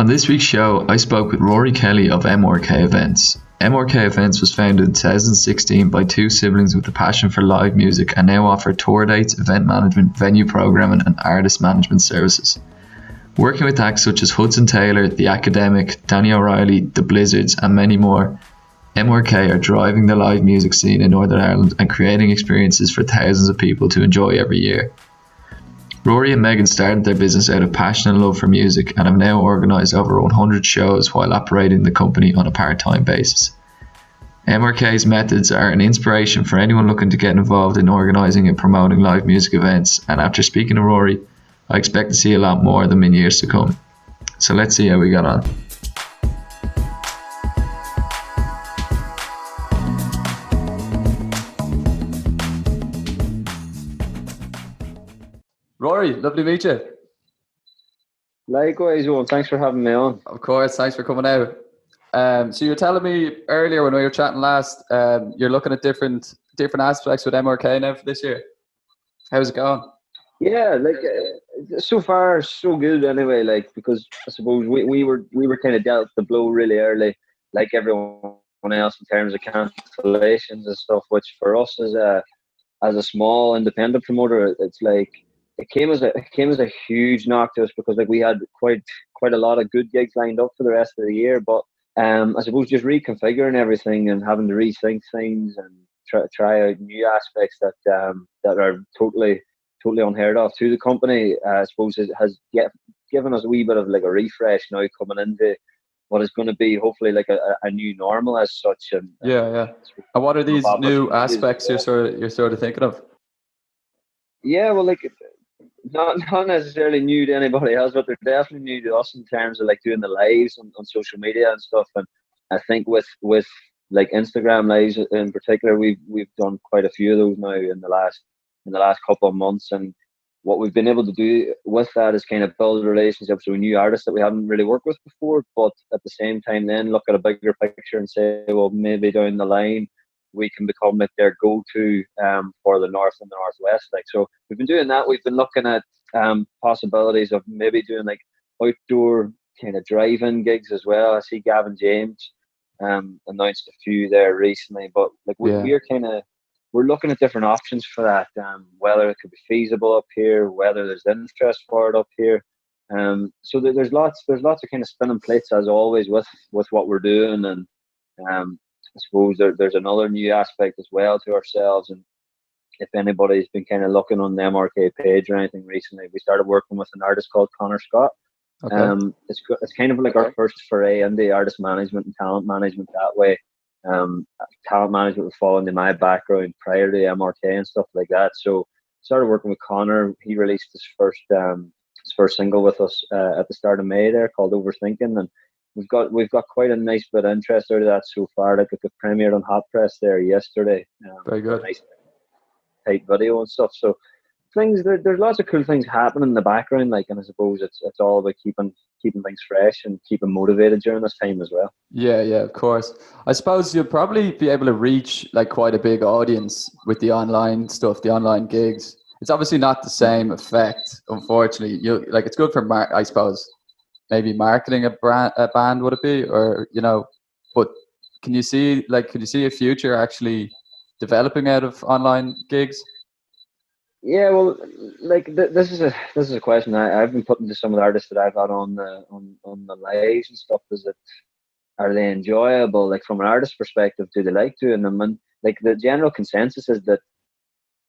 On this week's show, I spoke with Rory Kelly of MRK Events. MRK Events was founded in 2016 by two siblings with a passion for live music and now offer tour dates, event management, venue programming and artist management services. Working with acts such as Hudson Taylor, The Academic, Danny O'Reilly, The Blizzards and many more, MRK are driving the live music scene in Northern Ireland and creating experiences for thousands of people to enjoy every year. Rory and Megan started their business out of passion and love for music and have now organised over 100 shows while operating the company on a part-time basis. MRK's methods are an inspiration for anyone looking to get involved in organising and promoting live music events, and after speaking to Rory, I expect to see a lot more of them in years to come. So let's see how we got on. Rory, lovely to meet you. Likewise, Owen. Thanks for having me on. Of course, thanks for coming out. So you were telling me earlier when we were chatting last, you're looking at different aspects with MRK now for this year. How's it going? Yeah, so far so good anyway. Because I suppose we were kind of dealt the blow really early, like everyone else in terms of cancellations and stuff. Which for us as a small independent promoter, it's like. It came as a huge knock to us because we had quite a lot of good gigs lined up for the rest of the year, but I suppose just reconfiguring everything and having to rethink things and try out new aspects that are totally unheard of to the company. I suppose it has given us a wee bit of a refresh now coming into what is going to be hopefully a new normal as such. And yeah. And what are these new aspects you're sort of thinking of? Yeah, well, not necessarily new to anybody else, but they're definitely new to us in terms of doing the lives on social media and stuff. And I think with Instagram lives in particular, we've done quite a few of those now in the last couple of months. And what we've been able to do with that is kind of build relationships with new artists that we haven't really worked with before, but at the same time then look at a bigger picture and say, well, maybe down the line we can become their go-to for the north and the northwest. So we've been doing that. We've been looking at possibilities of maybe doing outdoor kind of drive-in gigs as well. I see Gavin James announced a few there recently, but we're looking at different options for that. Whether it could be feasible up here, whether there's interest for it up here. So there's lots of kind of spinning plates as always with what we're doing, and I suppose there's another new aspect as well to ourselves. And if anybody's been kind of looking on the MRK page or anything recently, we started working with an artist called Connor Scott. Okay. It's kind of our first foray into artist management and talent management that way. Talent management was falling into my background prior to MRK and stuff like that. So started working with Connor. He released his first single with us at the start of May there called Overthinking, and we've got quite a nice bit of interest out of that so far. It premiered on Hot Press there yesterday. Very good. Nice tight video and stuff. So there's lots of cool things happening in the background, and I suppose it's all about keeping things fresh and keeping motivated during this time as well. Yeah, of course. I suppose you'll probably be able to reach quite a big audience with the online stuff, the online gigs. It's obviously not the same effect, unfortunately. It's good for I suppose. Maybe marketing a band, would it be, or but can you see a future actually developing out of online gigs? Yeah, well, this is a question I've been putting to some of the artists that I've had on the lives and stuff. Are they enjoyable? From an artist perspective, do they like doing them? And the general consensus is that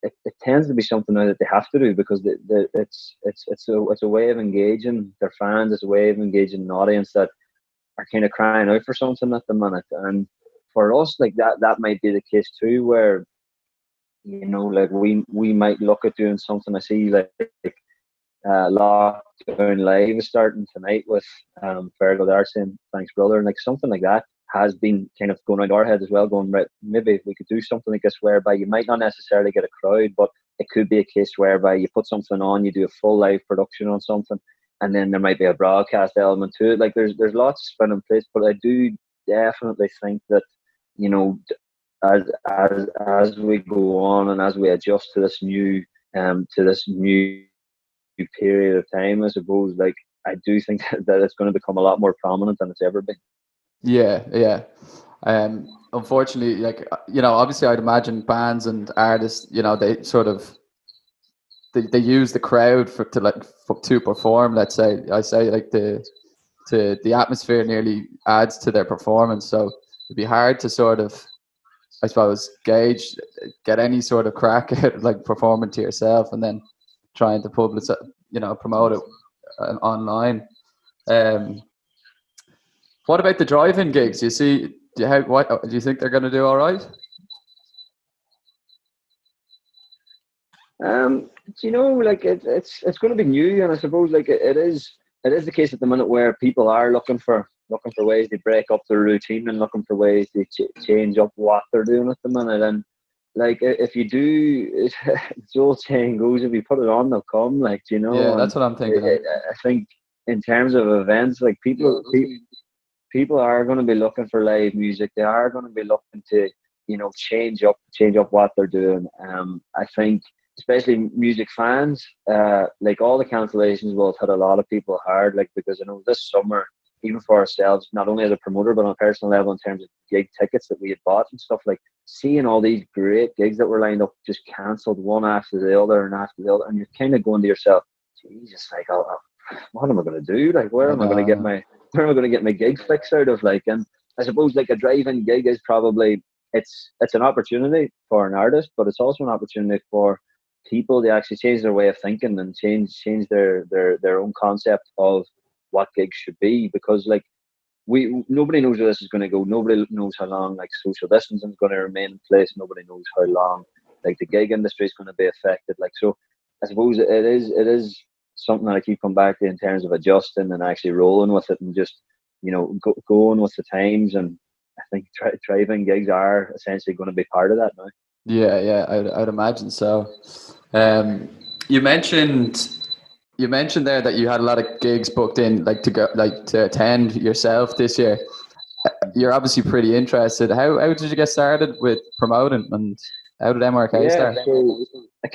it tends to be something now that they have to do because it's a way of engaging their fans. It's a way of engaging an audience that are kind of crying out for something at the minute. And for us, that might be the case too, where we might look at doing something. I see Lockdown Live is starting tonight with Fergal Darcy and Thanks Brother, and something like that has been kind of going around our head as well, going, right, maybe if we could do something like this whereby you might not necessarily get a crowd, but it could be a case whereby you put something on, you do a full live production on something, and then there might be a broadcast element to it. There's lots of spinning plates, but I do definitely think that as we go on and as we adjust to this new period of time, I suppose I do think that it's going to become a lot more prominent than it's ever been. Yeah. Unfortunately, like, obviously I'd imagine bands and artists, they sort of they use the crowd to perform. Let's say like the atmosphere nearly adds to their performance. So it'd be hard to sort of, I suppose, get any sort of crack at like performing to yourself and then trying to promote it online. What about the drive-in gigs? Do you think they're going to do all right? Like it's going to be new, and I suppose like it is the case at the minute where people are looking for ways to break up their routine and looking for ways to change up what they're doing at the minute. And like if you do, the old saying goes, if you put it on, they'll come. Like, Yeah, that's what I'm thinking. I think in terms of events, like people are going to be looking for live music. They are going to be looking to change up what they're doing. I think, especially music fans, like all the cancellations will have hit a lot of people hard, like, because I know this summer, even for ourselves, not only as a promoter but on a personal level in terms of gig tickets that we had bought and stuff, like seeing all these great gigs that were lined up just cancelled one after the other and after the other, and you're kind of going to yourself, Jesus, like, what am I going to do? Like, where am I going to get my gig fix out of? Like, and I suppose like a drive-in gig is probably, it's an opportunity for an artist, but it's also an opportunity for people to actually change their way of thinking and change their own concept of what gigs should be, because like nobody knows where this is going to go. Nobody knows how long like social distancing is going to remain in place. Nobody knows how long like the gig industry is going to be affected. Like, so I suppose it is something that I keep coming back to in terms of adjusting and actually rolling with it and just going with the times. And I think driving gigs are essentially going to be part of that now. Yeah, I'd imagine so. You mentioned there that you had a lot of gigs booked in, like to attend yourself this year. You're obviously pretty interested. How did you get started with promoting, and how did MRK start? So it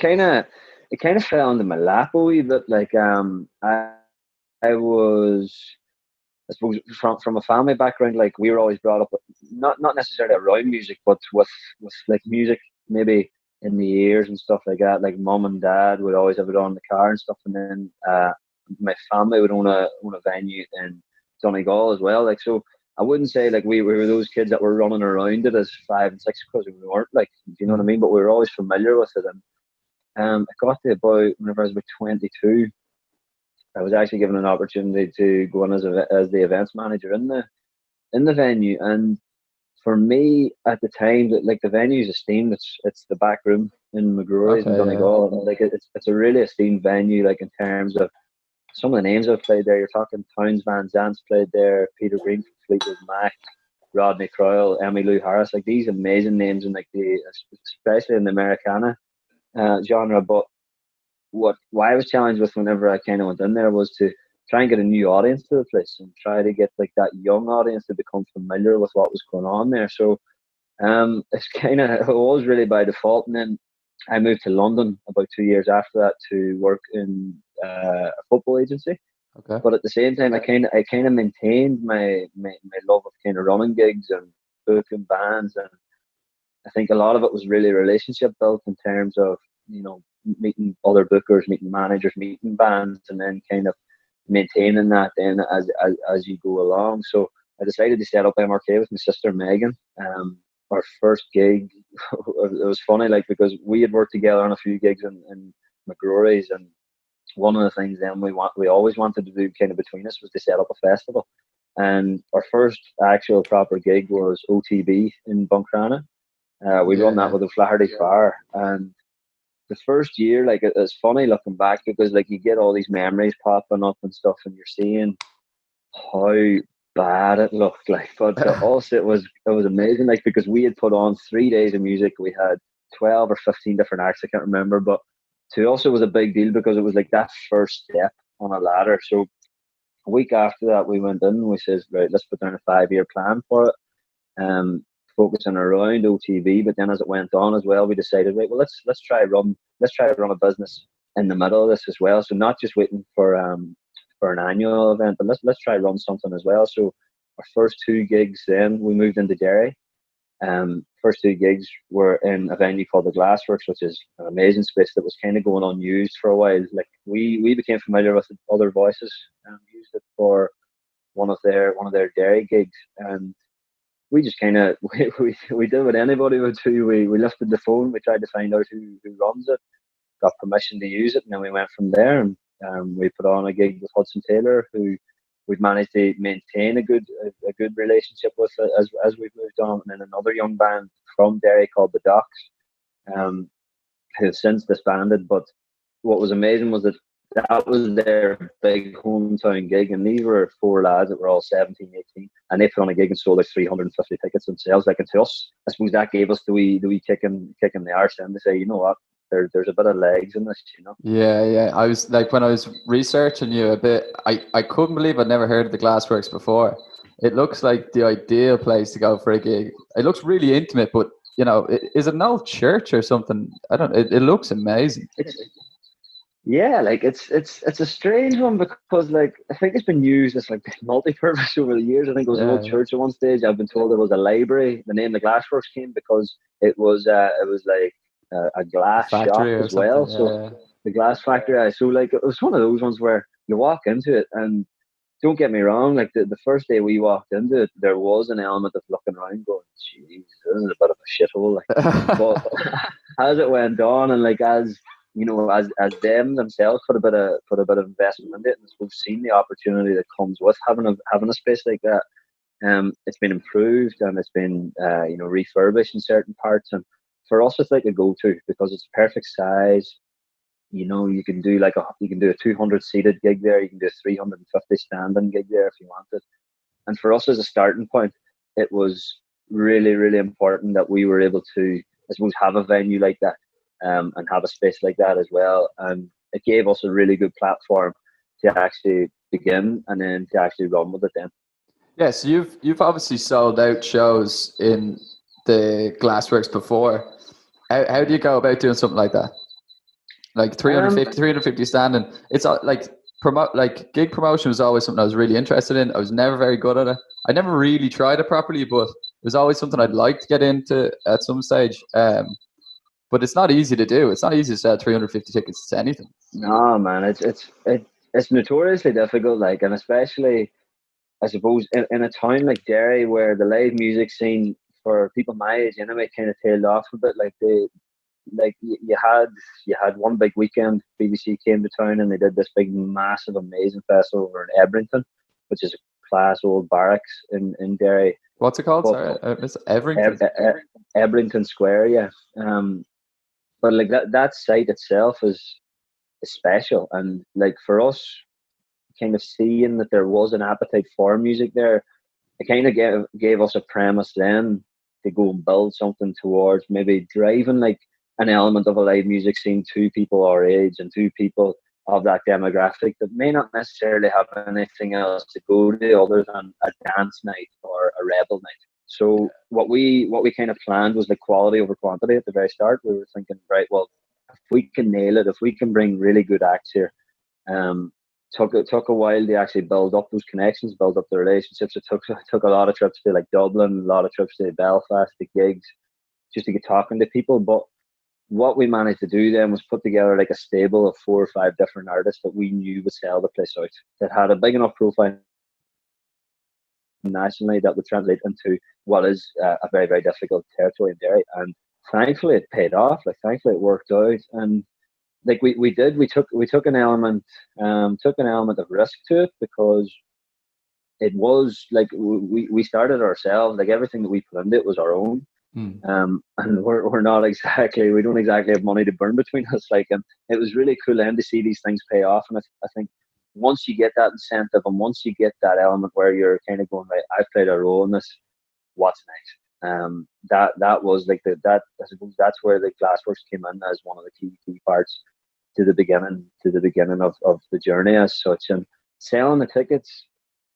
kind of fell into my lap a wee bit. Like I was, I suppose, from a family background, like we were always brought up not necessarily around music, but with like music maybe in the ears and stuff like that. Like mum and dad would always have it on in the car and stuff, and then my family would own a venue in Donegal as well. Like, so I wouldn't say like we were those kids that were running around it as 5 and 6, because we weren't, like, do you know what I mean? But we were always familiar with it. And I got to about, whenever I was about 22, I was actually given an opportunity to go in as the events manager in the venue. And for me at the time, that like the venue is esteemed. It's the back room in McGrory's in Donegal. Yeah. Like it's a really esteemed venue. Like in terms of some of the names I've played there, you're talking Towns Van Zant's played there, Peter Green from Fleetwood Mac, Rodney Crowell, Emmylou Harris. Like these amazing names, and like especially in the Americana genre. But why I was challenged with whenever I kind of went in there was to try and get a new audience to the place and try to get like that young audience to become familiar with what was going on there. So it's kind of, it was really by default. And then I moved to London about 2 years after that to work in a football agency. Okay. But at the same time, I kind of maintained my love of kind of running gigs and booking bands, and I think a lot of it was really relationship built in terms of meeting other bookers, meeting managers, meeting bands, and then kind of maintaining that then as you go along. So I decided to set up MRK with my sister Megan. Our first gig, it was funny, like, because we had worked together on a few gigs in McGrory's, and one of the things then we always wanted to do kind of between us was to set up a festival. And our first actual proper gig was OTB in Buncrana. We run that with the Flaherty Fire, and the first year, like, it's funny looking back, because like you get all these memories popping up and stuff, and you're seeing how bad it looked, like, but to us it was amazing, like, because we had put on 3 days of music. We had 12 or 15 different acts, I can't remember, but to us it was a big deal because it was like that first step on a ladder. So a week after that we went in and we says, right, let's put down a 5-year plan for it, focusing around OTV. But then as it went on as well, we decided, right, well, let's try run a business in the middle of this as well. So not just waiting for for an annual event, but let's try run something as well. So our first 2 gigs, then we moved into Derry. First 2 gigs were in a venue called the Glassworks, which is an amazing space that was kind of going unused for a while. Like we became familiar with Other Voices and used it for one of their Derry gigs, and we just kind of we did what anybody would do. We lifted the phone, we tried to find out who runs it, got permission to use it, and then we went from there. And we put on a gig with Hudson Taylor, who we've managed to maintain a good relationship with as we've moved on. And then another young band from Derry called the Docks, who have since disbanded. But what was amazing was that was their big hometown gig, and these were 4 lads that were all 17, 18, and they put on a gig and sold like 350 tickets themselves. Like, and to us, I suppose that gave us the wee kick in the arse then to say, you know what, there's a bit of legs in this, you know. Yeah. I was like, when I was researching you a bit, I couldn't believe I'd never heard of the Glassworks before. It looks like the ideal place to go for a gig. It looks really intimate, but you know, is it an old church or something? I don't. It looks amazing. Yeah, like it's a strange one, because like I think it's been used as like multi-purpose over the years. I think it was an old church at one stage. I've been told it was a library. The name the Glassworks came because it was like a glass shop as well. So the glass factory. So like it was one of those ones where you walk into it, and don't get me wrong, like the first day we walked into it, there was an element of looking around going, "Jeez, this is a bit of a shithole." Like, but as it went on, and like as you know, as them themselves put a bit of investment into it, and we've seen the opportunity that comes with having a space like that. It's been improved, and it's been refurbished in certain parts, and for us it's like a go-to because it's perfect size. You know, you can do a 200 seated gig there, you can do a 350 standing gig there if you wanted. And for us as a starting point, it was really, really important that we were able to, I suppose, have a venue like that, and have a space like that as well. And it gave us a really good platform to actually begin and then to actually run with it then. Yeah, so you've obviously sold out shows in the Glassworks before. How do you go about doing something like that? Like 350 standing. It's like gig promotion was always something I was really interested in. I was never very good at it. I never really tried it properly, but it was always something I'd like to get into at some stage. But it's not easy to do. It's not easy to sell 350 tickets to anything. No, man, it's notoriously difficult. Like, and especially, I suppose, in a town like Derry, where the live music scene for people my age anyway kind of tailed off a bit. Like you had one big weekend. BBC came to town and they did this big, massive, amazing festival over in Ebrington, which is a class old barracks in Derry. What's it called? Sorry, it's Ebrington. Ebrington Square, yeah. But like that site itself is special, and like for us, kind of seeing that there was an appetite for music there, it kind of gave us a premise then to go and build something towards maybe driving like an element of a live music scene to people our age and to people of that demographic that may not necessarily have anything else to go to other than a dance night or a rebel night. So what we kind of planned was like quality over quantity at the very start. We were thinking, right, well, if we can nail it, if we can bring really good acts here, took a while to actually build up those connections, build up the relationships. It took a lot of trips to like Dublin, a lot of trips to Belfast, to gigs, just to get talking to people. But what we managed to do then was put together like a stable of 4 or 5 different artists that we knew would sell the place out, that had a big enough profile nationally that would translate into what is a very, very difficult territory in Derry. And thankfully it paid off. Like, thankfully it worked out. And like we took an element of risk to it, because it was like we started ourselves. Like, everything that we put into it was our own. And we're not exactly, we don't exactly have money to burn between us. Like, and it was really cool then to see these things pay off. And I think once you get that incentive, and once you get that element where you're kind of going, right, I've played a role in this, what's next? That was like that. I suppose that's where the Glassworks came in as one of the key parts to the beginning of the journey as such. And selling the tickets,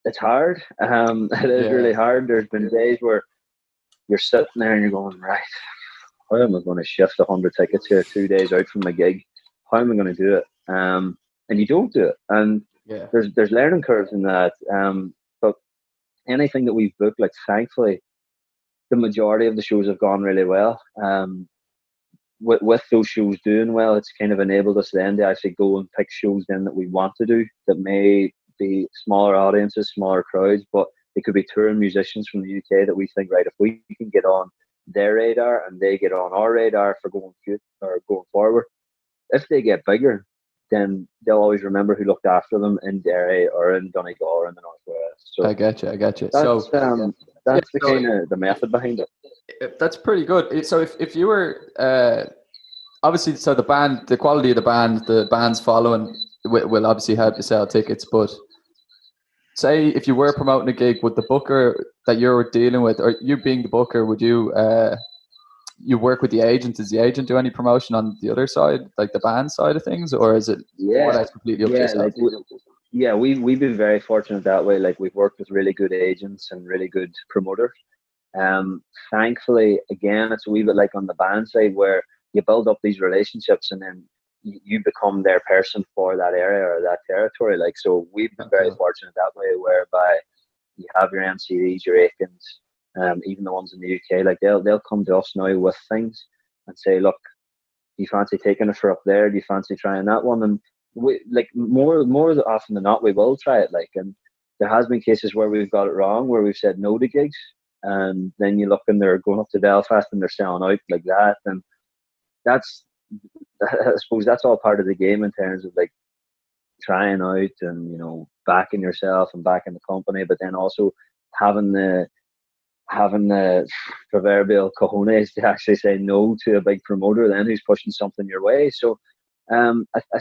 it's hard. It is really hard. There's been days where you're sitting there and you're going, right, how am I going to shift 100 tickets here 2 days out from my gig? How am I going to do it? And you don't do it. And Yeah. There's learning curves in that. But anything that we've booked, like thankfully, the majority of the shows have gone really well. With those shows doing well, it's kind of enabled us then to actually go and pick shows then that we want to do that may be smaller audiences, smaller crowds, but they could be touring musicians from the UK that we think, right, if we can get on their radar and they get on our radar for going forward, if they get bigger, then they'll always remember who looked after them in Derry or in Donegal or in the Northwest. So I get you. that's that's the so kind of the method behind it. that's pretty good. So if you were obviously, so the quality of the band's following will obviously help you sell tickets. But say if you were promoting a gig, would the booker that you're dealing with, or you being the booker, would you you work with the agent? Does the agent do any promotion on the other side, like the band side of things, or is it more or less completely up to yourself? We've been very fortunate that way. Like we've worked with really good agents and really good promoters. Thankfully, again, it's a wee bit like on the band side where you build up these relationships and then you become their person for that area or that territory. Like, so we've been very fortunate that way, whereby you have your MCDs, your Aikens, even the ones in the UK, like they'll come to us now with things and say, look, do you fancy taking it for up there? Do you fancy trying that one? And we, like more often than not, we will try it. Like, and there has been cases where we've got it wrong, where we've said no to gigs, and then you look and they're going up to Belfast and they're selling out like that, and that's, I suppose that's all part of the game in terms of like trying out and, you know, backing yourself and backing the company, but then also having the proverbial cojones to actually say no to a big promoter then who's pushing something your way. So I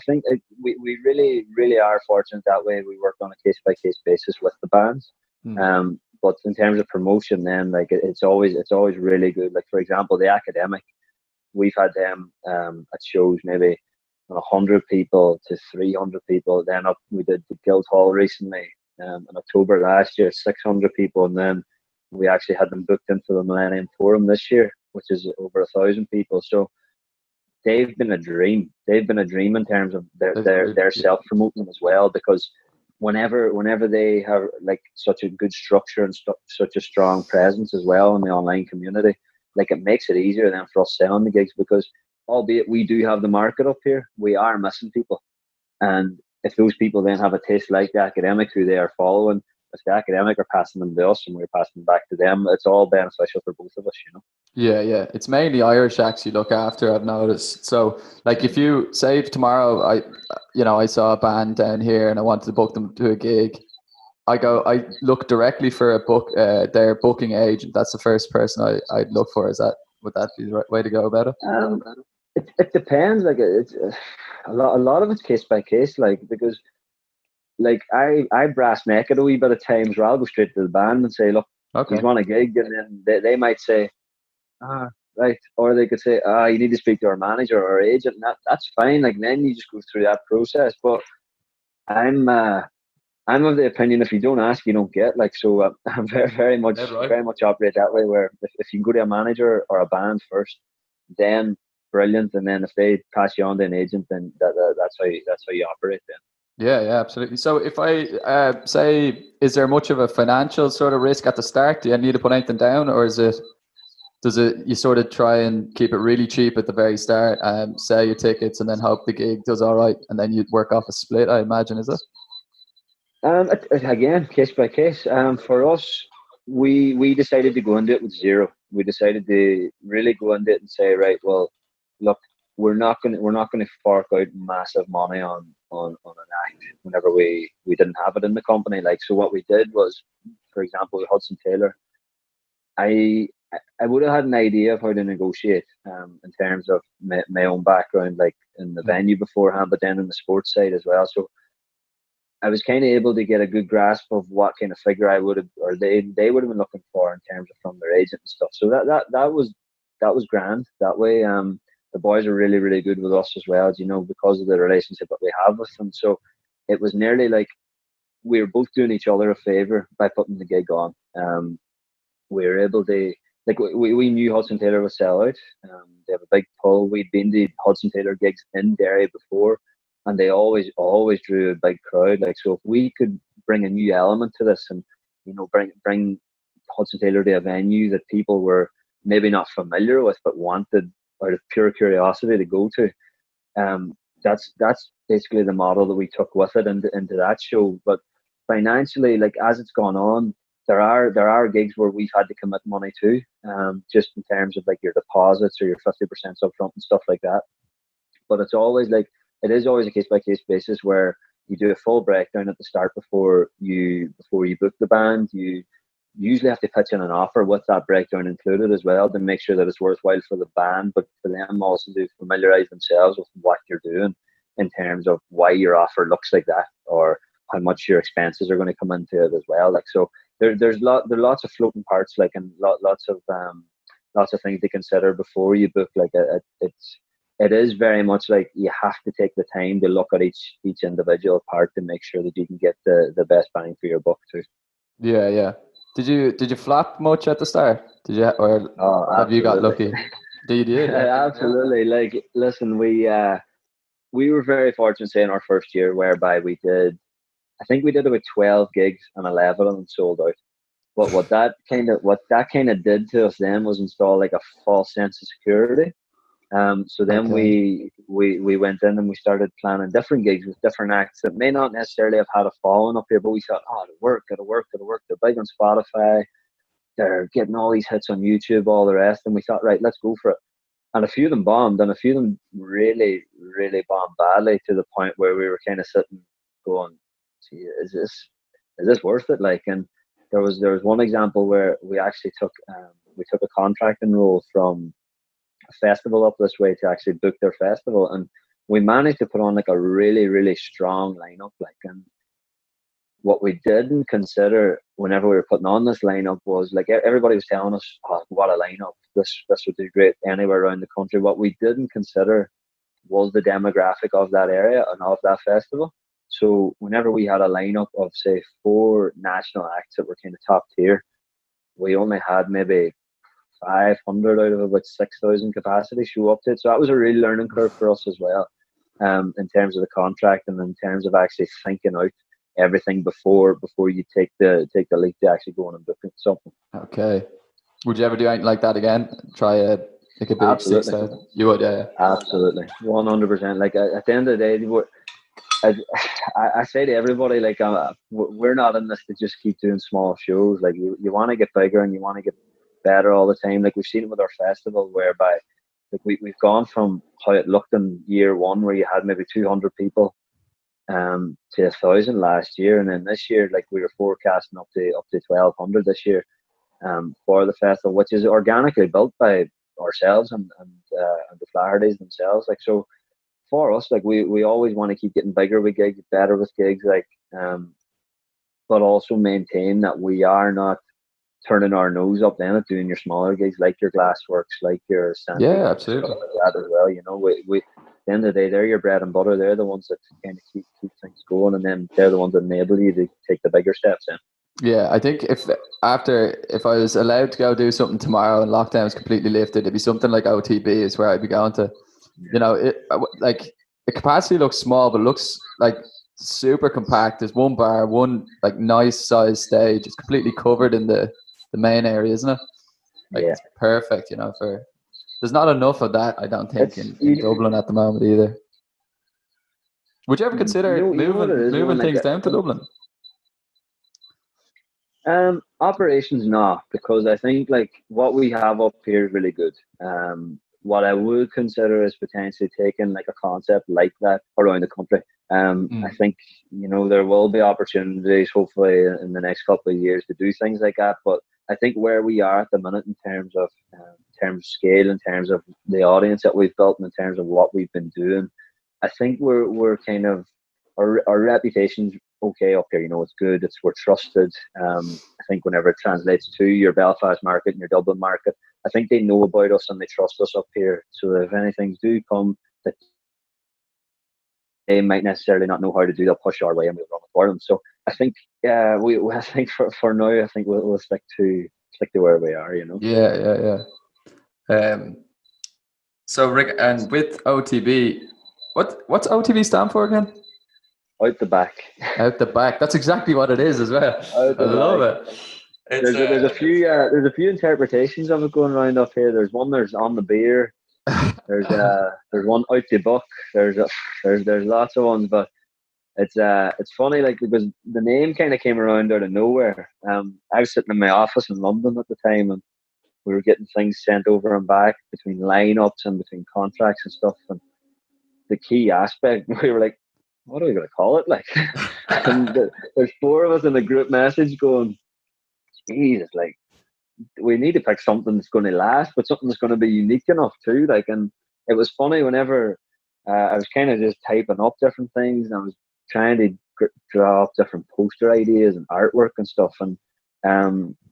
think we really are fortunate that way. We work on a case by case basis with the bands. But in terms of promotion, then like it's always really good. Like for example, the Academic, we've had them at shows maybe 100 people to 300 people. Then we did the Guildhall recently in October last year, 600 people, and then we actually had them booked in for the Millennium Forum this year, which is over 1,000 people. So they've been a dream. They've been a dream in terms of their self promoting as well, because whenever they have like such a good structure and such a strong presence as well in the online community, like it makes it easier then for us selling the gigs, because albeit we do have the market up here, we are missing people. And if those people then have a taste like the Academic who they are following, if the Academic are passing them to us and we're passing them back to them, it's all beneficial for both of us, you know. Yeah. It's mainly Irish acts you look after, I've noticed. So like if you say tomorrow I saw a band down here and I wanted to book them to a gig, I look directly for their booking agent. That's the first person I'd look for. Would that be the right way to go about it? It depends. Like it's a lot of it's case by case. Like because like I brass neck it a wee bit of times where I'll go straight to the band and say, look, he's won a gig, and then they might say, right, or they could say, you need to speak to our manager or our agent. And that's fine. Like then you just go through that process. But I'm of the opinion if you don't ask, you don't get. Like so, I'm very much operate that way. Where if you can go to a manager or a band first, then brilliant, and then if they pass you on to an agent, then that's how you operate. Then. Yeah, absolutely. So if I say, is there much of a financial sort of risk at the start? Do you need to put anything down, or does it you sort of try and keep it really cheap at the very start, sell your tickets, and then hope the gig does all right, and then you'd work off a split? I imagine, is it? Again, case by case. For us, we decided to go into it with zero. We decided to really go into it and say, right, well, look, we're not going to fork out massive money on an act whenever we didn't have it in the company. Like, so what we did was, for example, with Hudson Taylor, I would have had an idea of how to negotiate in terms of my own background, like in the venue beforehand, but then in the sports side as well. So I was kind of able to get a good grasp of what kind of figure I would have, or they would have been looking for in terms of from their agent and stuff. So that was grand that way. The boys are really, really good with us as well, you know, because of the relationship that we have with them. So it was nearly like we were both doing each other a favor by putting the gig on. We were able to, like, we knew Hudson Taylor would sell out. They have a big pull. We'd been to Hudson Taylor gigs in Derry before. and they always drew a big crowd. Like, so if we could bring a new element to this, and bring Hudson Taylor to a venue that people were maybe not familiar with but wanted out of pure curiosity to go to, that's basically the model that we took with it into that show. But financially, like, as it's gone on, there are gigs where we've had to commit money to, just in terms of like your deposits or your 50% upfront and stuff like that. But it is always a case by case basis where you do a full breakdown at the start before you book the band. You usually have to pitch in an offer with that breakdown included as well, to make sure that it's worthwhile for the band, but for them also to familiarize themselves with what you're doing in terms of why your offer looks like that, or how much your expenses are going to come into it as well. Like, so there's lots of floating parts, like, and lots of things to consider before you book. Like, it is very much like you have to take the time to look at each individual part to make sure that you can get the best bang for your buck too. Yeah. Did you flop much at the start? Did you, or have you got lucky? You did? Yeah. Absolutely. Like, listen, we were very fortunate, say, in our first year, whereby I think we did about 12 gigs and 11 of them sold out. But what that kind of did to us then was install like a false sense of security. So then we went in and we started planning different gigs with different acts that may not necessarily have had a following up here, but we thought, it'll work. They're big on Spotify. They're getting all these hits on YouTube, all the rest. And we thought, right, let's go for it. And a few of them bombed, and a few of them really, really bombed badly, to the point where we were kind of sitting going, gee, is this worth it? Like, and there was one example where we actually took a contracting role from a festival up this way to actually book their festival, and we managed to put on like a really, really strong lineup. Like, and what we didn't consider whenever we were putting on this lineup was, like, everybody was telling us, what a lineup, this would do great anywhere around the country. What we didn't consider was the demographic of that area and of that festival. So whenever we had a lineup of, say, 4 national acts that were kind of top tier, we only had maybe 500 out of about 6,000 capacity show up to it. So that was a real learning curve for us as well, in terms of the contract and in terms of actually thinking out everything before you take the leap to actually go on and book something. Okay. Would you ever do anything like that again? Try like a big Absolutely. 6,000? You would, yeah. Absolutely, 100%. Like, at the end of the day, I say to everybody, like, we're not in this to just keep doing small shows. Like, you want to get bigger and you want to get better all the time. Like, we've seen it with our festival, whereby, like, we've gone from how it looked in year one, where you had maybe 200 people, to 1,000 last year, and then this year, like, we were forecasting up to 1,200 this year, for the festival, which is organically built by ourselves and the Flahertys themselves. Like, so for us, like, we always want to keep getting bigger with gigs, better with gigs, like, but also maintain that we are not turning our nose up then at doing your smaller gigs, like your Glassworks, like your Sandy, absolutely, stuff like that as well. You know, we at the end of the day, they're your bread and butter. They're the ones that kind of keep things going, and then they're the ones that enable you to take the bigger steps in. Yeah, I think if I was allowed to go do something tomorrow and lockdown was completely lifted, it'd be something like OTB is where I'd be going to. You know, like, the capacity looks small, but it looks like super compact. There's one bar, one like nice size stage. It's completely covered in the main area, isn't it? Like, it's perfect, you know. There's not enough of that, I don't think, in Dublin at the moment either. Would you ever consider moving things down to Dublin? Operations, not, because I think, like, what we have up here is really good. What I would consider is potentially taking like a concept like that around the country. I think, you know, there will be opportunities hopefully in the next couple of years to do things like that. But I think where we are at the minute, in terms of scale, in terms of the audience that we've built, and in terms of what we've been doing, I think we're kind of, our reputation's okay up here. You know, it's good. We're trusted. I think whenever it translates to your Belfast market and your Dublin market, I think they know about us and they trust us up here. So if anything do come that they might necessarily not know how to do, they'll push our way and we'll run it for them. So I think, I think for now, I think we'll stick to where we are. You know. Yeah. So Rick, and with OTB, What's OTB stand for again? Out the back. Out the back. That's exactly what it is as well. Out I the love back. it. There's a few interpretations of it going around up here. There's on the beer. There's one out the book. There's lots of ones, but it's funny, like, because the name kind of came around out of nowhere. I was sitting in my office in London at the time, and we were getting things sent over and back between lineups and between contracts and stuff. And the key aspect, we were like, what are we going to call it? Like, and there's four of us in a group message going, Jesus, like, we need to pick something that's going to last, but something that's going to be unique enough too. Like, and it was funny whenever I was kind of just typing up different things, and I was trying to draw up different poster ideas and artwork and stuff. And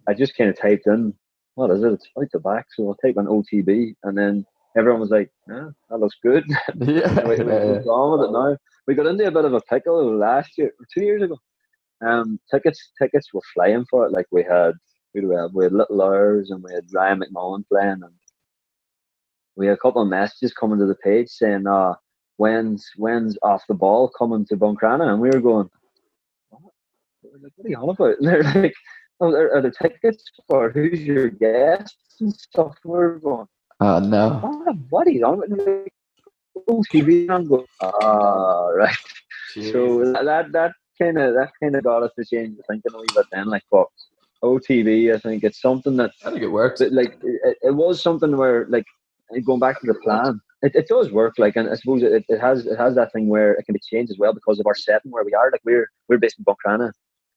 I just kind of typed in, what is it? It's out the back. So I'll type in OTB, and then everyone was like, "Yeah, that looks good." We've gone with it now. We got into a bit of a pickle last year or 2 years ago. Tickets were flying for it. Like, we had Little Hours, and we had Ryan McMullen playing, and we had a couple of messages coming to the page saying, when's Off the Ball coming to Buncrana? And we were going, what? We're like, what are you on about? And they're like, oh, are there tickets for who's your guest and stuff? We're going, oh no. What are you on about? Like, OTV. I'm going, right. Jeez. So that kind of got us to change the thinking a wee bit then. Like, but OTV, I think it's something that I think it works. Like, it was something where, like, going back to the plan, it does work. Like, and I suppose it has that thing where it can be changed as well because of our setting where we are. Like, we're based in Buncrana,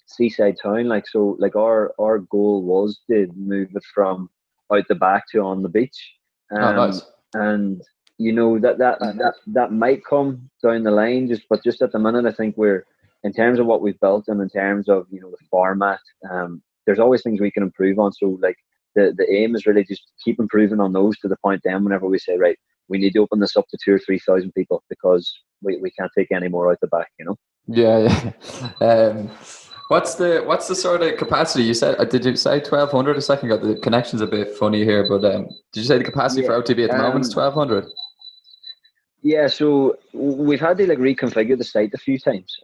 seaside town. Like, so, like, our goal was to move it from out the back to on the beach. Nice. And you know that might come down the line, but just at the minute, I think we're, in terms of what we've built and in terms of, you know, the format, there's always things we can improve on. So, like, the aim is really just keep improving on those to the point then whenever we say, right, we need to open this up to 2,000 or 3,000 people because we can't take any more out the back, you know. Yeah. What's the sort of capacity you said? Did you say 1,200 a second ago? The connection's a bit funny here, but did you say the capacity for OTB at the moment is 1,200? Yeah, so we've had to, like, reconfigure the site a few times.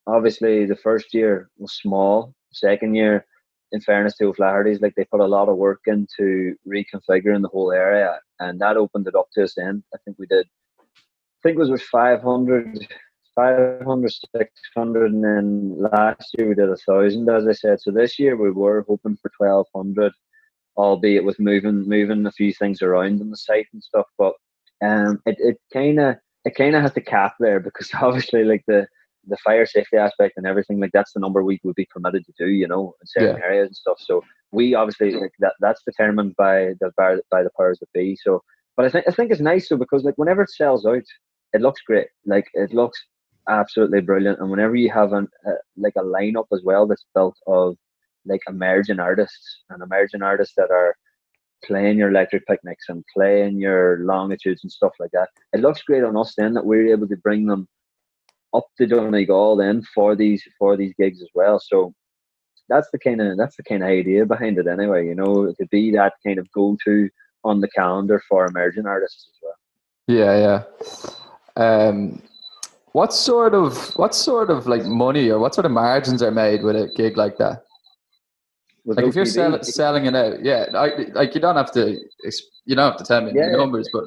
Obviously, the first year was small. Second year, in fairness to O'Flaherty's, like, they put a lot of work into reconfiguring the whole area, and that opened it up to us then. I think it was 500, 600, and then last year we did 1,000, as I said. So this year we were hoping for 1,200, albeit with moving a few things around on the site and stuff. But it kind of has to cap there because obviously, like, the fire safety aspect and everything, like, that's the number we would be permitted to do, you know, in certain areas and stuff. So we obviously, like, that's determined by the powers that be. So, but I think it's nice, so, because, like, whenever it sells out, it looks great. Like, it looks absolutely brilliant. And whenever you have a lineup as well that's built of, like, emerging artists that are playing your Electric Picnics and playing your Longitudes and stuff like that, it looks great on us then that we're able to bring them up to Donegal then for these gigs as well. So that's the kind of idea behind it anyway, you know, to be that kind of go-to on the calendar for emerging artists as well. What sort of like money or what sort of margins are made with a gig like that? Like, if you're selling it out, like, you don't have to tell me the numbers, but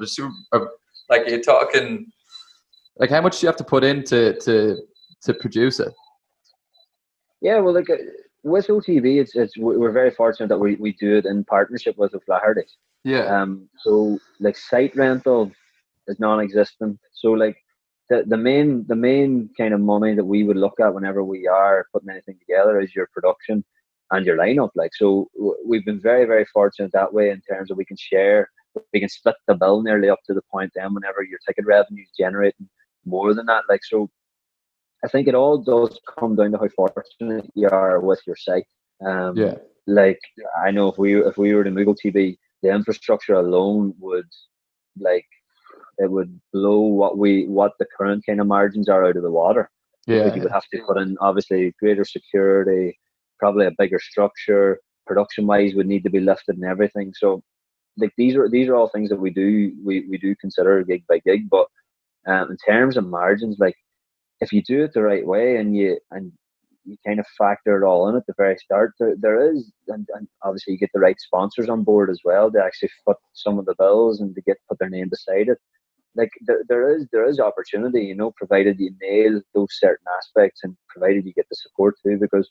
like, you're talking, like, how much do you have to put in to produce it? Yeah, well, like, with OTV, we're very fortunate that we do it in partnership with O'Flaherty. Yeah. So, like, site rental is non-existent. So, like, the main kind of money that we would look at whenever we are putting anything together is your production and your lineup. Like, so we've been very, very fortunate that way in terms of we can split the bill nearly up to the point then whenever your ticket revenue is generating more than that. Like, so I think it all does come down to how fortunate you are with your site. Like, I know if we were to move OTB, the infrastructure alone would, like, it would blow what the current kind of margins are out of the water. Because you would have to put in, obviously, greater security, probably a bigger structure, production wise would need to be lifted and everything. So, like, these are all things that we do consider gig by gig, but In terms of margins, like if you do it the right way and you kind of factor it all in at the very start, there is, and obviously you get the right sponsors on board as well to actually foot some of the bills and to put their name beside it. Like there is opportunity, you know, provided you nail those certain aspects and provided you get the support too. Because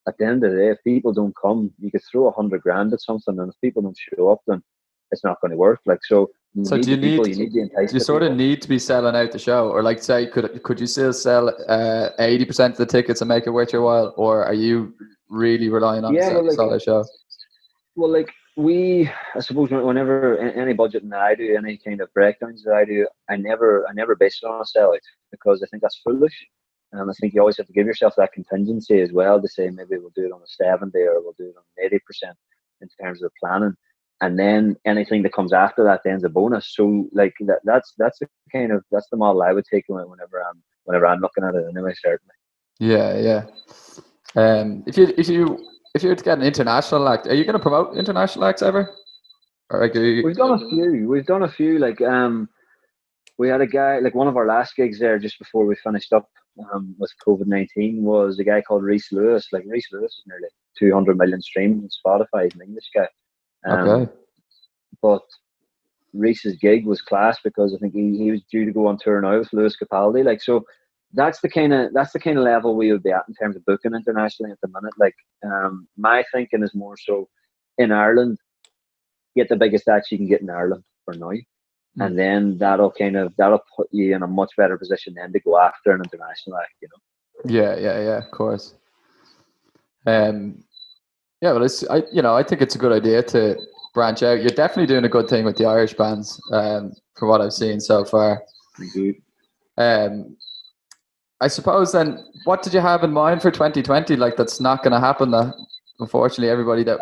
at the end of the day, if people don't come, you could throw 100 grand at something, and if people don't show up, then it's not going to work. Like, so So do you people, need, you need to entice do you the sort of people. need to be selling out the show, or like say could you still sell 80% of the tickets and make it worth your while, or are you really relying on Yeah, well, a solid show? well, like I suppose whenever any budgeting that I do, any kind of breakdowns that I do, I never base it on a sellout, because I think that's foolish. I think you always have to give yourself that contingency as well to say maybe we'll do it on a 70 or we'll do it on 80% in terms of planning, and then anything that comes after that then's a bonus. So like that's the model I would take whenever I'm looking at it anyway. Certainly. Yeah. If you were to get an international act, are you going to promote international acts ever? Or like, We've done a few. Like we had a guy, like one of our last gigs there just before we finished up with COVID-19 was a guy called Reese Lewis. Like Reese Lewis is nearly 200 million streams on Spotify. He's an English guy. Okay. But Reese's gig was class because I think he was due to go on tour now with Lewis Capaldi. Like, so that's the kind of level we would be at in terms of booking internationally at the minute. Like, my thinking is more so in Ireland, get the biggest acts you can get in Ireland for now. And then that'll put you in a much better position then to go after an international act, you know. Yeah, of course. Yeah, well, I think it's a good idea to branch out. You're definitely doing a good thing with the Irish bands, from what I've seen so far. Thank you. I suppose then, what did you have in mind for 2020? Like, that's not going to happen. That unfortunately, everybody that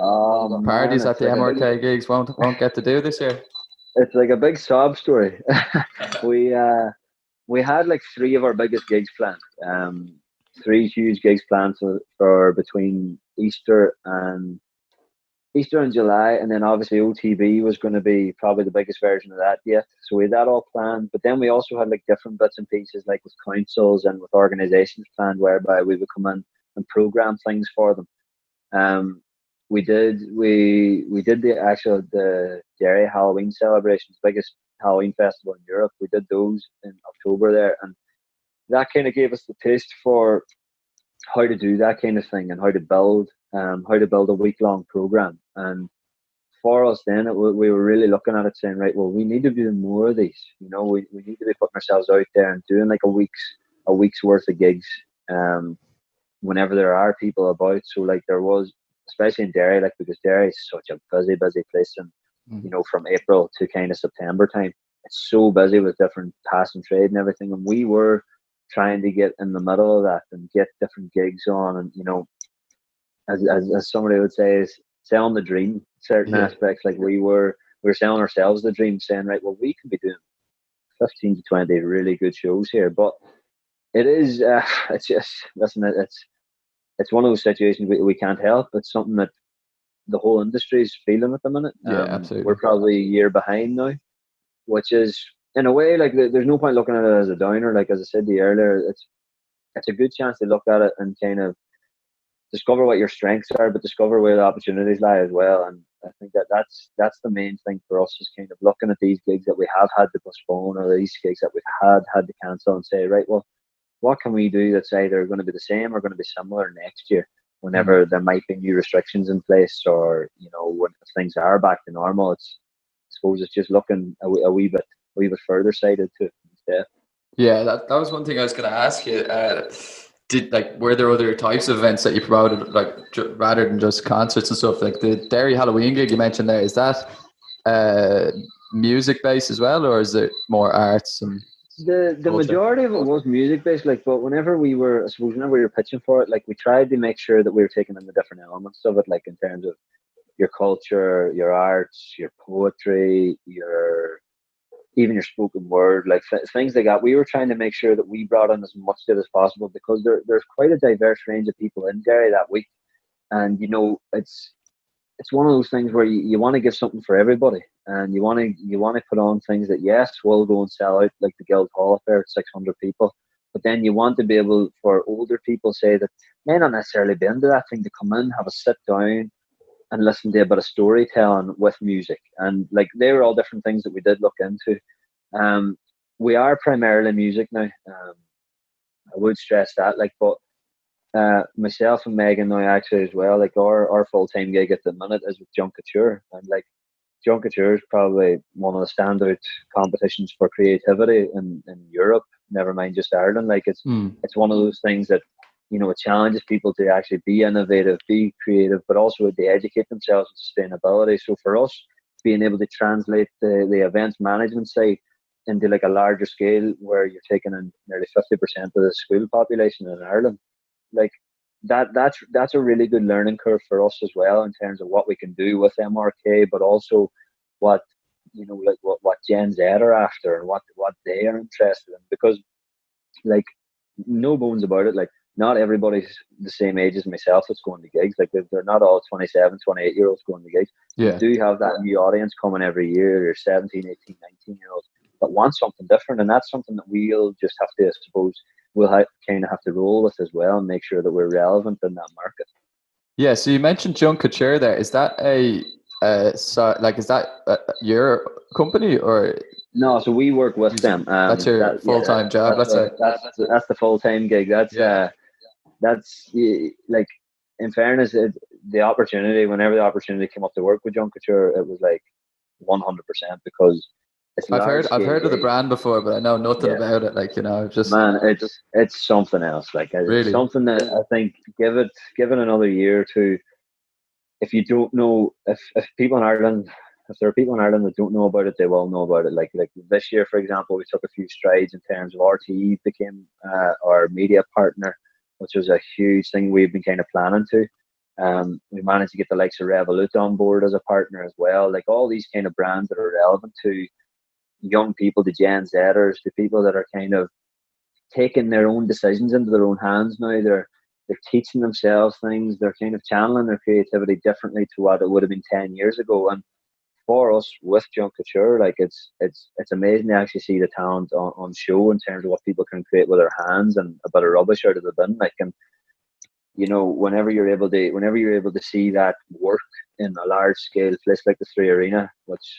parties at the MRK gigs won't get to do this year. It's like a big sob story. We had like 3 of our biggest gigs planned. 3 huge gigs planned for between Easter and July, and then obviously OTB was going to be probably the biggest version of that yet. So we had that all planned, but then we also had like different bits and pieces, like with councils and with organisations planned, whereby we would come in and program things for them. We did the Derry Halloween celebrations, biggest Halloween festival in Europe. We did those in October there, and that kind of gave us the taste for how to do that kind of thing and how to build a week-long program. And for us then, we were really looking at it saying, right, well, we need to do more of these. You know, we need to be putting ourselves out there and doing like a week's worth of gigs whenever there are people about. So like there was, especially in Derry, like because Derry is such a busy place, and you know, from April to kind of September time, it's so busy with different passing trade and everything. And we were trying to get in the middle of that and get different gigs on, and you know, as somebody would say, is selling the dream. Certain aspects, like we were selling ourselves the dream, saying, right, well, we could be doing 15 to 20 really good shows here. But it is, it's just, listen, it's one of those situations we can't help. It's something that the whole industry is feeling at the minute. Absolutely. We're probably a year behind now, which is, in a way, like there's no point looking at it as a downer. Like as I said to you earlier, it's a good chance to look at it and kind of discover what your strengths are, but discover where the opportunities lie as well. And I think that's the main thing for us, is kind of looking at these gigs that we have had to postpone, or these gigs that we've had to cancel, and say, right, well, what can we do that's either going to be the same or going to be similar next year, whenever there might be new restrictions in place, or you know, when things are back to normal. I suppose it's just looking a wee bit further sighted to it instead. Yeah, that was one thing I was going to ask you. Were there other types of events that you promoted, like rather than just concerts and stuff? Like the Derry Halloween gig you mentioned there, is that music based as well, or is it more arts and the majority of it was music based? Like, but whenever we were pitching for it, like we tried to make sure that we were taking in the different elements of it, like in terms of your culture, your arts, your poetry, even your spoken word, like things like that. We were trying to make sure that we brought in as much of it as possible, because there's quite a diverse range of people in Derry that week. And, you know, it's one of those things where you want to give something for everybody. and you want to put on things that, yes, will go and sell out, like the Guild Hall affair at 600 people. But then you want to be able, for older people, say that may not necessarily be into that thing, to come in, have a sit down, and listen to a bit of storytelling with music. And like, they were all different things that we did look into. We are primarily music now. I would stress that. Like, but myself and Megan now actually as well. Like, our full time gig at the minute is with Junkature, and like, Junkature is probably one of the standout competitions for creativity in Europe. Never mind just Ireland. Like, it's one of those things that, it challenges people to actually be innovative, be creative, but also to educate themselves in sustainability. So for us, being able to translate the events management side into like a larger scale, where you're taking in nearly 50% of the school population in Ireland, like that's a really good learning curve for us as well, in terms of what we can do with MRK, but also what what Gen Z are after, and what they are interested in. Because, like, no bones about it, like, not everybody's the same age as myself that's going to gigs. Like, they're not all 27, 28-year-olds going to gigs. Yeah. You do have that new audience coming every year. You're 17, 18, 19-year-olds that want something different, and that's something that we'll just have to, I suppose, kind of have to roll with as well, and make sure that we're relevant in that market. Yeah. So you mentioned Junkature there. Is that is that your company, or? No, so we work with them. That's your full-time job. That's the full-time gig. That's like, in fairness, the opportunity, whenever the opportunity came up to work with Junkature, it was like 100%, because it's I've heard of the brand before, but I know nothing about it. Like, just, man, it's something else. Like, really? It's something that I think, give it another year or two. If you don't know, if people in Ireland, if there are people in Ireland that don't know about it, they will know about it. Like this year, for example, we took a few strides in terms of RTE became our media partner, which was a huge thing we've been kind of planning to. We managed to get the likes of Revolut on board as a partner as well. Like, all these kind of brands that are relevant to young people, the Gen Zers, the people that are kind of taking their own decisions into their own hands now. They're teaching themselves things. They're kind of channeling their creativity differently to what it would have been 10 years ago. And for us with Junkature, like, it's amazing to actually see the talent on show, in terms of what people can create with their hands, and a bit of rubbish out of the bin. Like, and whenever you're able to see that work in a large scale place like the Three Arena,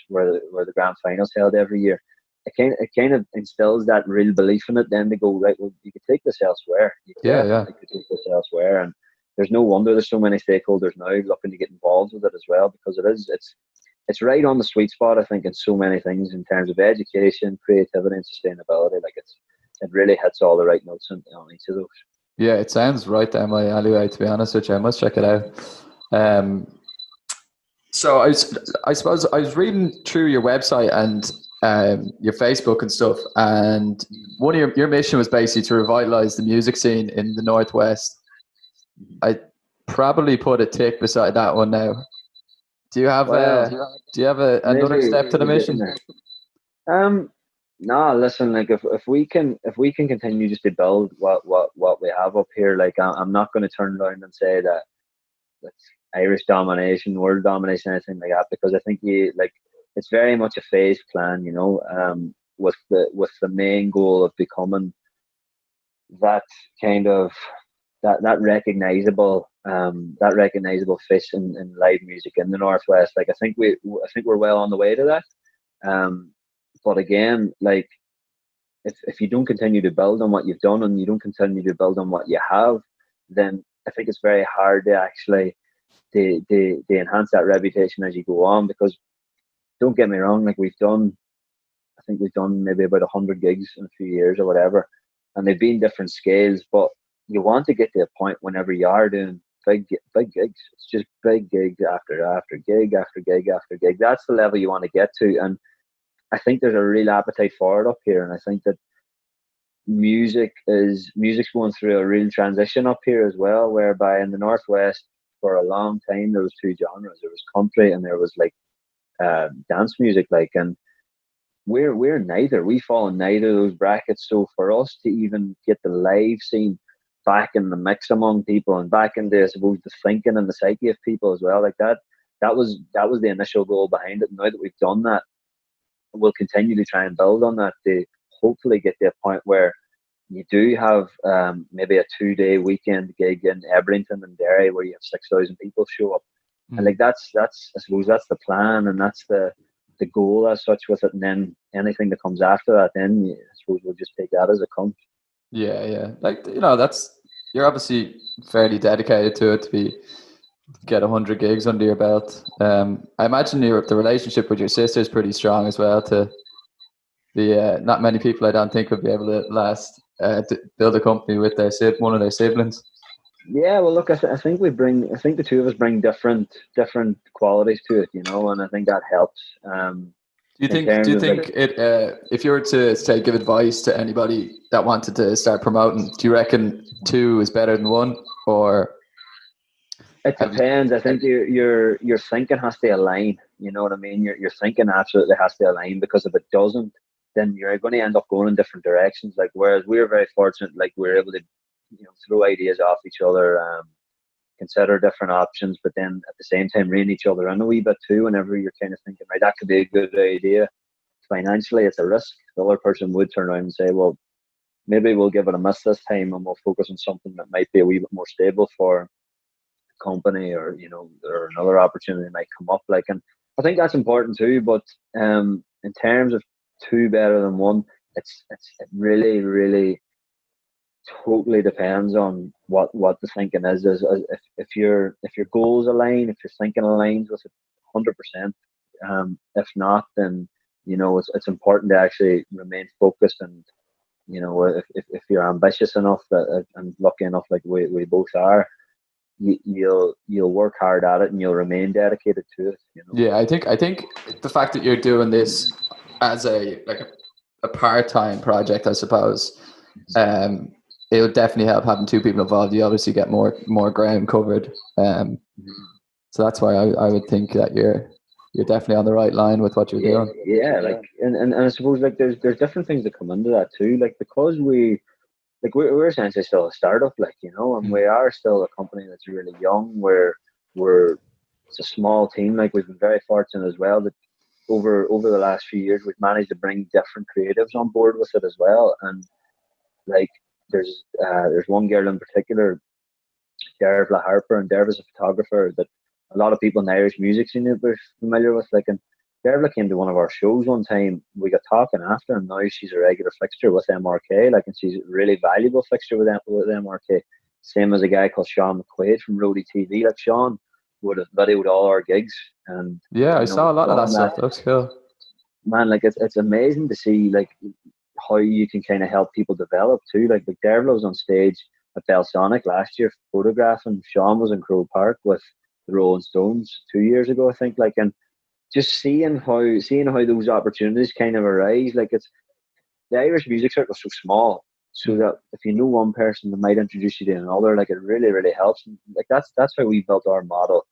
where the grand finals held every year, it kind of instills that real belief in it. Then they go, right, well, you could take this elsewhere. You could take this elsewhere. And there's no wonder there's so many stakeholders now looking to get involved with it as well, because it's right on the sweet spot, I think, in so many things, in terms of education, creativity, and sustainability. Like, it really hits all the right notes on each of those. Yeah, it sounds right down my alleyway, to be honest with you. I must check it out. So I suppose I was reading through your website and your Facebook and stuff, and one of your mission was basically to revitalize the music scene in the Northwest. I probably put a tick beside that one now. Do you have another step to the mission? No, listen, like, if we can continue just to build what we have up here, like, I'm not going to turn around and say that that's Irish domination, world domination, anything like that, because I think it's very much a phased plan, with the main goal of becoming that kind of that recognizable fish in live music in the Northwest. Like, I think we're well on the way to that. But again, like, if you don't continue to build on what you've done, and you don't continue to build on what you have, then I think it's very hard to actually to enhance that reputation as you go on. Because, don't get me wrong, like, I think we've done maybe about 100 gigs in a few years or whatever, and they've been different scales. But you want to get to a point whenever you are doing big gigs, it's just big gigs after gig after gig after gig. That's the level you want to get to, and I think there's a real appetite for it up here. And I think that music's going through a real transition up here as well, whereby in the Northwest for a long time there was two genres. There was country and there was like dance music, like, and we're neither. We fall in neither of those brackets. So for us to even get the live scene back in the mix among people, and back into, I suppose, the thinking and the psyche of people as well, like, that that was the initial goal behind it. Now that we've done that, we'll continue to try and build on that to hopefully get to a point where you do have maybe a 2-day weekend gig in Ebrington and Derry where you have 6,000 people show up. And like that's I suppose that's the plan, and that's the goal as such with it. And then anything that comes after that, then I suppose we'll just take that as it comes. Yeah. Like, you know, you're obviously fairly dedicated to it to get 100 gigs under your belt. I imagine the relationship with your sister is pretty strong as well. To the not many people I don't think would be able to build a company with one of their siblings. Yeah, well, look, I think the two of us bring different qualities to it, you know, and I think that helps. Do you think if you were to say give advice to anybody that wanted to start promoting, do you reckon 2 is better than 1, or? It depends. I think your thinking has to align. You know what I mean? Your thinking absolutely has to align, because if it doesn't, then you're going to end up going in different directions. Like, whereas we're very fortunate, like we're able to, you know, throw ideas off each other, consider different options, but then at the same time rein each other in a wee bit too. Whenever you're kind of thinking, right, that could be a good idea. Financially, it's a risk. The other person would turn around and say, well, maybe we'll give it a miss this time, and we'll focus on something that might be a wee bit more stable for company, or you know, or another opportunity might come up. Like, and I think that's important too. But in terms of 2 better than 1, it really totally depends on what the thinking is. If your goals align, if your thinking aligns with it 100%. If not, then you know it's important to actually remain focused. And you know, if you're ambitious enough and lucky enough, like we both are, you'll work hard at it and you'll remain dedicated to it. You know? Yeah, I think the fact that you're doing this as a part-time project, I suppose, it would definitely help having 2 people involved. You obviously get more ground covered. So that's why I would think that you're definitely on the right line with what you're doing. Yeah, like and I suppose like there's different things that come into that too. Like, because we're essentially still a startup, like, you know, and we are still a company that's really young. It's a small team. Like, we've been very fortunate as well that over the last few years we've managed to bring different creatives on board with it as well. And like there's one girl in particular, Dervla Harper, and Dervla's a photographer that a lot of people in the Irish music scene are familiar with. Like, and Dervla came to one of our shows one time. We got talking after, and now she's a regular fixture with MRK. Like, and she's a really valuable fixture with MRK. Same as a guy called Sean McQuaid from Rory TV. Like, Sean would have videoed all our gigs, and yeah, I saw a lot of that stuff. That looks cool. Man, like it's amazing to see like how you can kind of help people develop too. Like Dervla was on stage at Belsonic last year photographing. Sean was in Crow Park with the Rolling Stones 2 years ago, I think. Like, and just seeing how those opportunities kind of arise. Like, it's the Irish music circle is so small, so that if you know one person that might introduce you to another, like, it really helps. And like that's how we built our model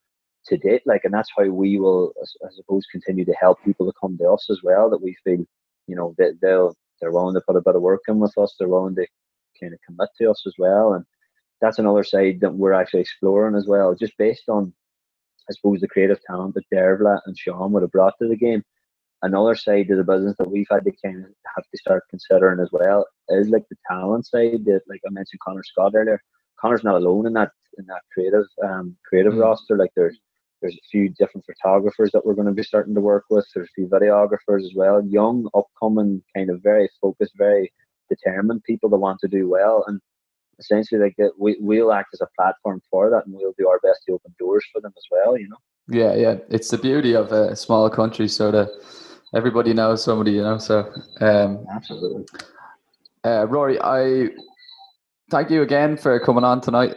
to date. Like, and that's how we will, I suppose, continue to help people to come to us as well. That we feel, you know, that they're willing to put a bit of work in with us. They're willing to kind of commit to us as well. And that's another side that we're actually exploring as well, just based on, I suppose, the creative talent that Dervla and Sean would have brought to the game. Another side of the business that we've had to kind of have to start considering as well is like the talent side. That, like I mentioned, Connor Scott earlier. Connor's not alone in that creative roster. Like, there's a few different photographers that we're going to be starting to work with. There's a few videographers as well, young, upcoming, kind of very focused, very determined people that want to do well. And essentially, like, we'll act as a platform for that, and we'll do our best to open doors for them as well, you know. Yeah, it's the beauty of a small country, so that everybody knows somebody, you know. So absolutely. Rory, I thank you again for coming on tonight.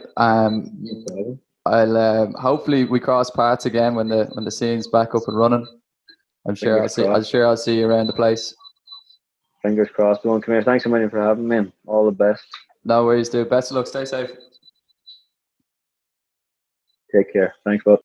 I'll hopefully we cross paths again when the scene's back up and running. I'm sure I'll see you around the place. Fingers crossed. Come here. Thanks a million for having me. All the best. No worries, dude. Best of luck. Stay safe. Take care. Thanks, bud.